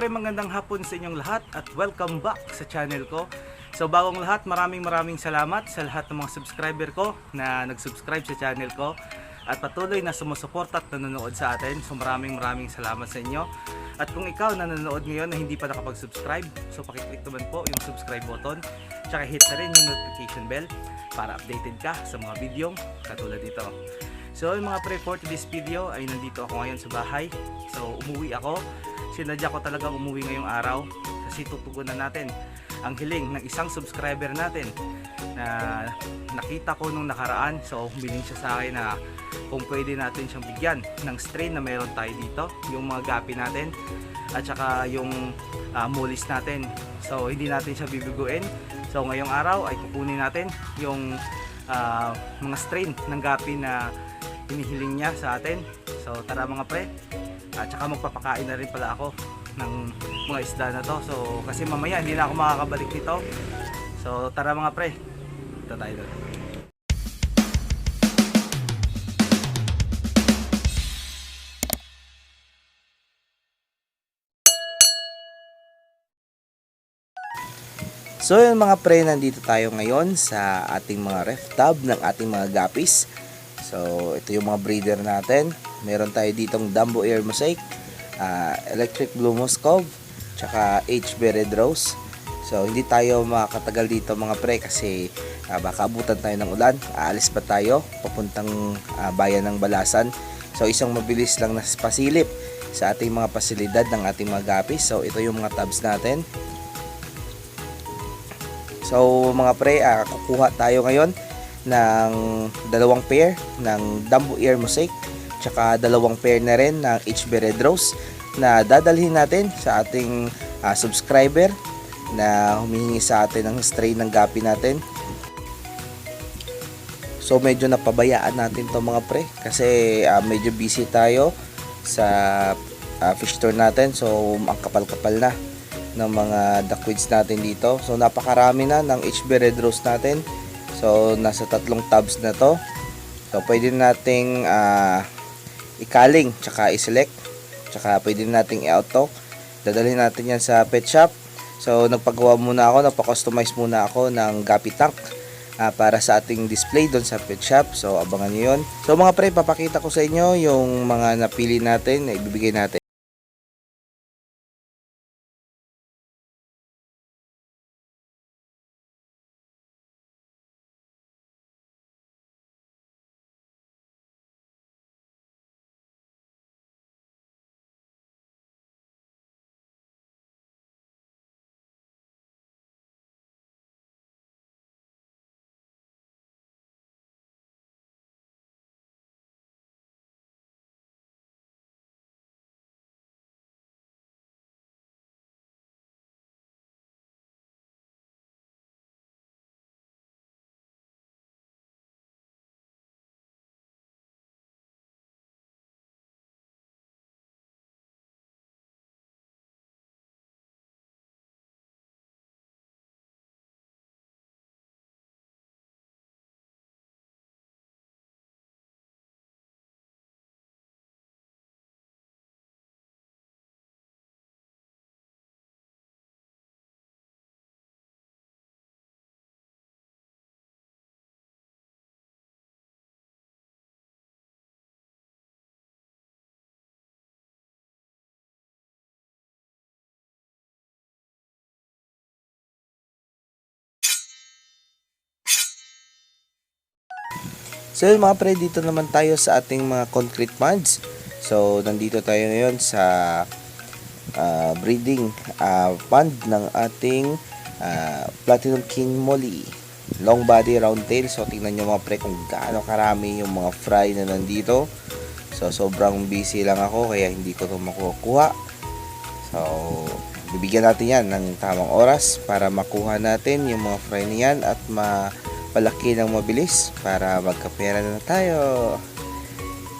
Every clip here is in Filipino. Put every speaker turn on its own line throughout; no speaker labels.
magandang hapon sa inyong lahat at welcome back sa channel ko. So bagong lahat, maraming salamat sa lahat ng mga subscriber ko na nag-subscribe sa channel ko at patuloy na sumusuporta at nanonood sa atin. So maraming salamat sa inyo. At kung ikaw na nanonood ngayon na hindi pa nakapag-subscribe, so pakiclick naman po yung subscribe button, tsaka hit na rin yung notification bell para updated ka sa mga videong katulad dito. So yung mga pre, for this video ay nandito ako ngayon sa bahay. So umuwi ako. Sinadya ko talagang umuwi ngayong araw kasi tutugunan natin ang hiling ng isang subscriber natin na nakita ko nung nakaraan. So humiling siya sa akin na kung pwede natin siyang bigyan ng strain na meron tayo dito, yung mga gapi natin at saka yung mulis natin. So hindi natin siya bibiguin. So ngayong araw ay kukunin natin yung mga strain ng gapi na hinihiling niya sa atin. So tara mga pre, at saka magpapakain na rin pala ako ng mga isda na to. So kasi mamaya hindi na ako makakabalik dito. So tara mga pre, ito tayo doon. So yun mga pre, nandito tayo ngayon sa ating mga ref tub ng ating mga guppies. So ito yung mga breeder natin. Meron tayo ditong Dumbo Ear Mosaic, Electric Blue Muscov, tsaka HB Red Rose. So hindi tayo makatagal dito mga pre kasi baka abutan tayo ng ulan. Aalis pa tayo papuntang bayan ng Balasan. So isang mabilis lang na pasilip sa ating mga pasilidad ng ating mga guppies. So ito yung mga tubs natin. So mga pre, kukuha tayo ngayon ng dalawang pair ng Dumbo Ear Mosaic, tsaka dalawang pair na rin ng HB Red Rose na dadalhin natin sa ating subscriber na humihingi sa atin ng strain ng gapi natin. So medyo napabayaan natin to mga pre kasi medyo busy tayo sa fish store natin. So ang kapal-kapal na ng mga duckweeds natin dito. So napakarami na ng HB Red Rose natin. So nasa 3 tubs na to. So pwede nating ikaling tsaka i-select, tsaka pwede nating i-auto. Dadalhin natin yan sa pet shop. So nagpagawa muna ako, nagpa-customize muna ako ng gapi tank para sa ating display doon sa pet shop. So abangan nyo yun. So mga pre, papakita ko sa inyo yung mga napili natin na ibibigay natin. So yun mga pre, dito naman tayo sa ating mga concrete ponds. So nandito tayo ngayon sa breeding pond ng ating Platinum King Molly, long body round tail. So tingnan nyo mga pre kung gaano karami yung mga fry na nandito. So sobrang busy lang ako kaya hindi ko ito makukuha. So bibigyan natin yan ng tamang oras para makuha natin yung mga fry niyan at palaki ng mabilis para magkapera na tayo.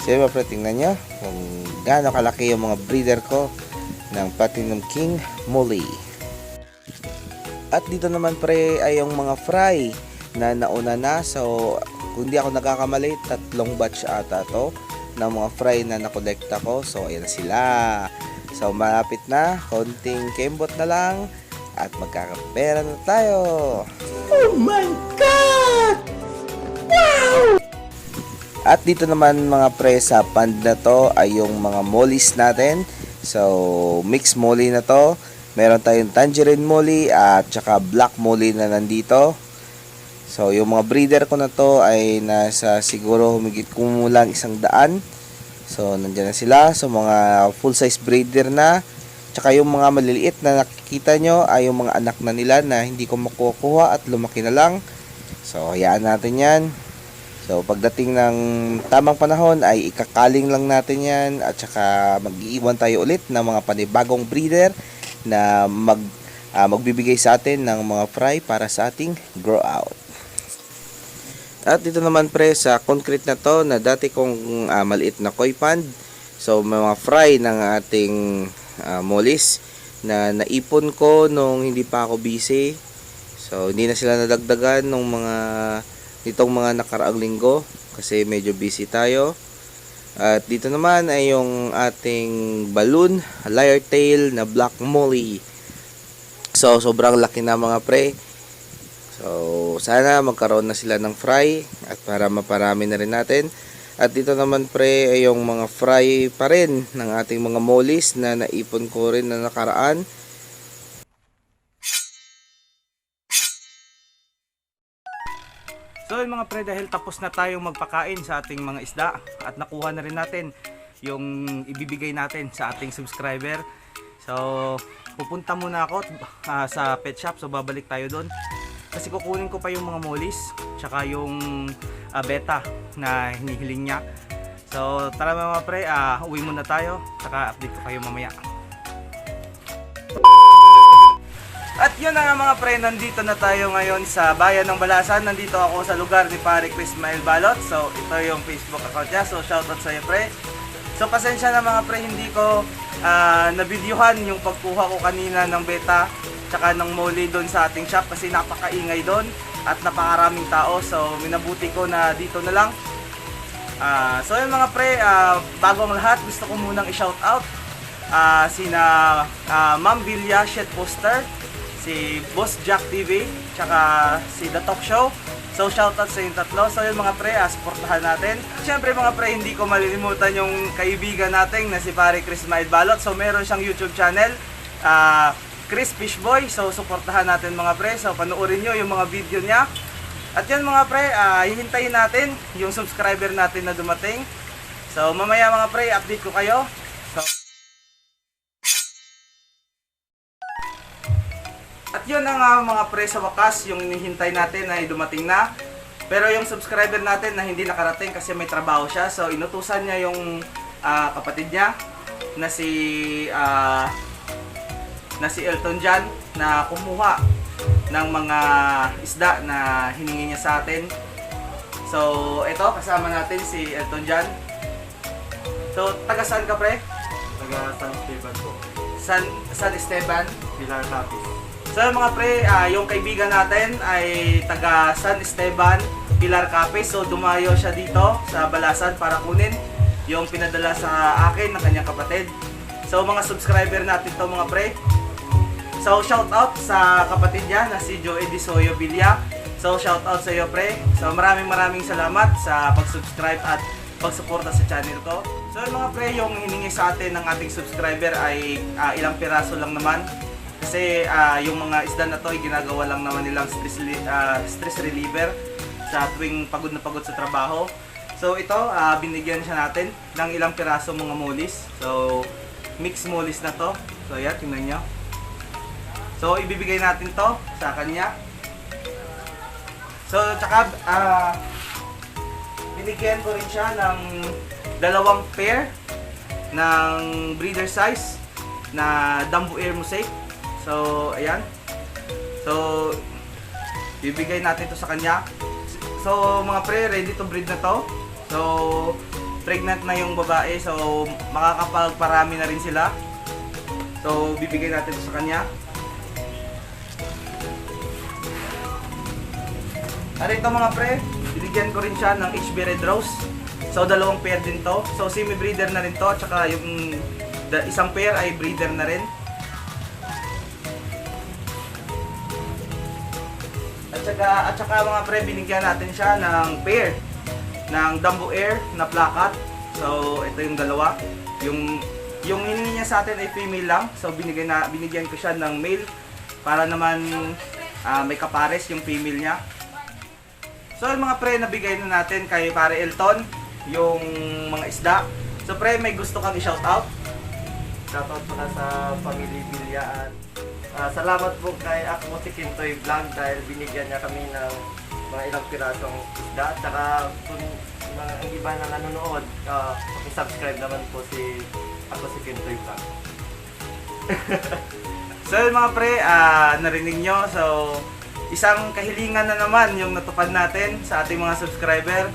So yun mga pre, tingnan nyo kung gaano kalaki yung mga breeder ko ng Platinum King Molly. At dito naman pre ay yung mga fry na nauna na. So kung di ako nagkakamali, 3 batch ata to ng mga fry na nakolekta ko. So ayan sila.
So malapit na, konting kembot na lang at magkakapera na tayo. Oh my God! Wow! At dito naman mga pre, sa pond na to ay yung mga mollies natin. So mix molly na to. Meron tayong tangerine molly at saka black molly na nandito. So yung mga breeder ko na to ay nasa siguro humigit kumulang 100. So nandiyan na sila. So mga full size breeder na. Tsaka yung mga maliliit na nakikita nyo ay yung mga anak na nila na hindi ko makukuha at lumaki na lang. So hayaan natin yan. So pagdating ng tamang panahon ay ikakaling lang natin yan. At saka mag-iiwan tayo ulit ng mga panibagong breeder na magbibigay sa atin ng mga fry para sa ating grow out. At dito naman pre, sa concrete na to na dati kong maliit na koi pond. So may mga fry ng ating mollies na naipon ko nung hindi pa ako busy. So hindi na sila nadagdagan nung nitong mga nakaraang linggo kasi medyo busy tayo. At dito naman ay yung ating balloon lyre tail na black molly. So sobrang laki na mga pre. So sana magkaroon na sila ng fry at para maparami na rin natin. At dito naman pre ay yung mga fry pa rin ng ating mga mollies na naipon ko rin na nakaraan.
So yung mga pre, dahil tapos na tayong magpakain sa ating mga isda at nakuha na rin natin yung ibibigay natin sa ating subscriber. So pupunta muna ako sa pet shop, so babalik tayo doon. Kasi kukunin ko pa yung mga mollies tsaka yung beta na hinihiling niya. So tara mga pre, uwi muna tayo tsaka update ko kayo mamaya. At yun na nga mga pre, nandito na tayo ngayon sa bayan ng Balasan. Nandito ako sa lugar ni Pare Chris Mael Balot. So ito yung Facebook account niya, so shoutout sa iyo pre. So pasensya na mga pre, hindi ko nabidyuhan yung pagkuha ko kanina ng beta tsaka ng molly doon sa ating shop kasi napakaingay doon at napakaraming tao. So minabuti ko na dito na lang. So yun mga pre, bago ang lahat gusto ko munang i-shout out sina Ma'am Vilya Shed Poster, si Boss Jack TV, tsaka si The Talk Show. So shoutout sa yung tatlo. So yun mga pre, supportahan natin. Siyempre mga pre, hindi ko malilimutan yung kaibigan natin na si Pare Chris Mael Balot. So meron siyang YouTube channel, Chris Fishboy. So supportahan natin mga pre. So panoorin nyo yung mga video niya. At yan mga pre, hihintayin natin yung subscriber natin na dumating. So mamaya mga pre, update ko kayo. So at yun na nga mga pre, sa wakas yung hinihintay natin ay dumating na. Pero yung subscriber natin na hindi nakarating kasi may trabaho siya, so inutusan niya yung kapatid niya na si Elton John na kumuha ng mga isda na hiningi niya sa atin. So ito, kasama natin si Elton John. So taga saan ka pre?
Taga San Esteban po.
San Esteban?
Pilar Tapis.
So mga pre, yung kaibigan natin ay taga San Esteban, Pilar Capiz. So dumayo siya dito sa Balasan para kunin yung pinadala sa akin ng kanyang kapatid. So mga subscriber natin to mga pre. So shout out sa kapatid niya na si Joe Edisoyo Villa. So shout out sa iyo pre. So maraming salamat sa pag-subscribe at pagsuporta sa channel ko. So mga pre, yung hiningi sa atin ng ating subscriber ay ilang piraso lang naman. Kasi yung mga isda na to ay ginagawa lang naman nilang stress reliever sa tuwing pagod na pagod sa trabaho. So ito, binigyan siya natin ng ilang piraso mga mollies. So mixed mollies na to. So ayan, tingnan nyo. So ibibigay natin to sa kanya. So tsaka binigyan ko rin siya ng 2 pair ng breeder size na Dumbo Air Mosaic. So, ayan. So, bibigay natin to sa kanya. So, mga pre, ready to breed na to. So, pregnant na yung babae. So, makakapagparami na rin sila. So, bibigay natin to sa kanya. At ito mga pre, binigyan ko rin siya ng HB Red Rose. So, 2 pair din to. So, semi-breeder na rin to. Tsaka yung isang pair ay breeder na rin. At saka mga pre, binigyan natin siya ng pair ng Dumbo Air na plakat. So ito yung dalawa. Yung hiningi niya sa atin ay female lang. So binigyan ko siya ng male para naman may kapares yung female niya. So yung mga pre, nabigay na natin kay pare Elton yung mga isda. So pre, may gusto kang i-shoutout?
Shoutout po na sa Family Bilya at salamat po kay Ako si Kintoy Vlog dahil binigyan niya kami ng mga ilang pirasong isda. At saka kung mga ang iba na nanonood, subscribe naman po si Ako si Kintoy Vlog.
So yun mga pre, narinig nyo. So isang kahilingan na naman yung natupad natin sa ating mga subscriber.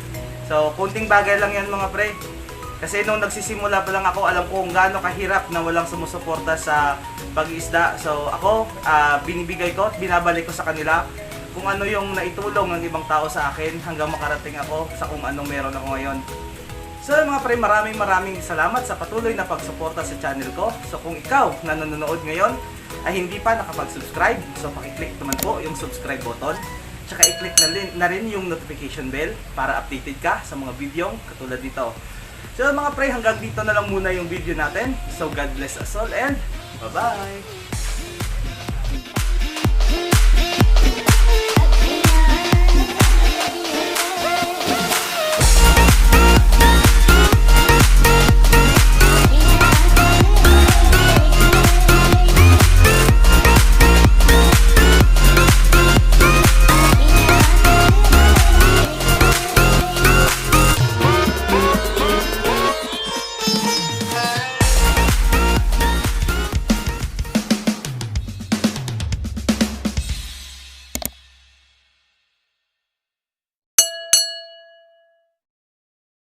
So kunting bagay lang yan mga pre. Kasi nung nagsisimula pa lang ako, alam ko kung gaano kahirap na walang sumusuporta sa pag-iisda. So ako, binibigay ko at binabalik ko sa kanila kung ano yung naitulong ng ibang tao sa akin hanggang makarating ako sa kung anong meron ako ngayon. So mga pre, maraming salamat sa patuloy na pagsuporta sa channel ko. So kung ikaw na nanonood ngayon ay hindi pa nakapag-subscribe, so pakiclick naman po yung subscribe button. Tsaka i-click na rin yung notification bell para updated ka sa mga video katulad dito. So mga pre, hanggang dito na lang muna yung video natin. So God bless us all and bye-bye!